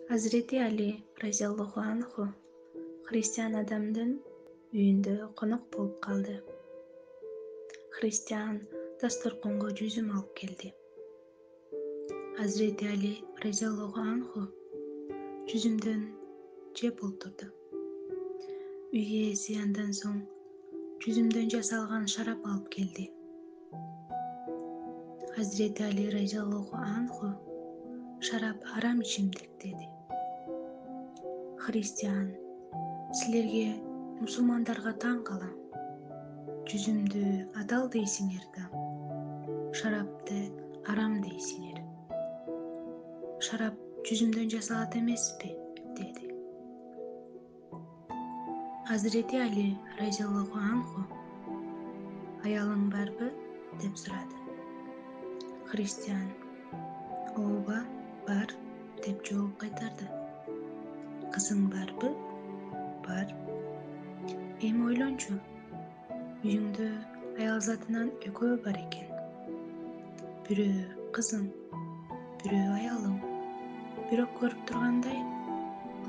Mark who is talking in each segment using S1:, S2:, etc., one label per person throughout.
S1: Hazreti Ali radhiyallohu anhu Hristiyan adamdын үйүндө конок болуп калды. Христиан дасторконго жүзүм алып келди. Hazreti Ali radhiyallohu anhu жүзүмдөн жеп олтурду. Үй ээси андан соң жүзүмдөн жасалган шарап алып келди. Hazreti Ali radhiyallohu anhu шарап арам ичимдик деди. Христиан, силерге мусулмандарга таң калам. Жүзүмдү адал дейсиңер да, шарапты арам дейсиңер. Шарап жүзүмдөн жасалат эмеспи? Деди. Hazreti Ali radhiyallohu anhu аялың барбы? Деп сурады. Христиан, ооба, бар, деп жооп кайтарды. Кызың барбы? Бар. Эми ойлончу, үйүңдө аял затынан экөө бар экен. Бирөө кызың, бирөө аялың. Бирок көрүп тургандай,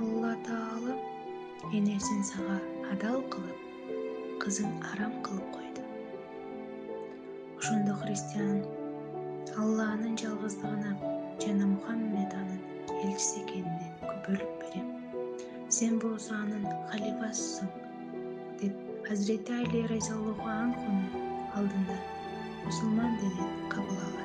S1: Алла Таала энесин сага адал кылып, кызың арам кылып койду. Ошондо христиан Алланын жалгыздыгына жана Мухаммед анын элчиси экенине күбөлүк берем. Сен болсо анын халифасысың, деп Hazreti Ali радhiyallohu anхунун алдында мусулман динин кабыл алды.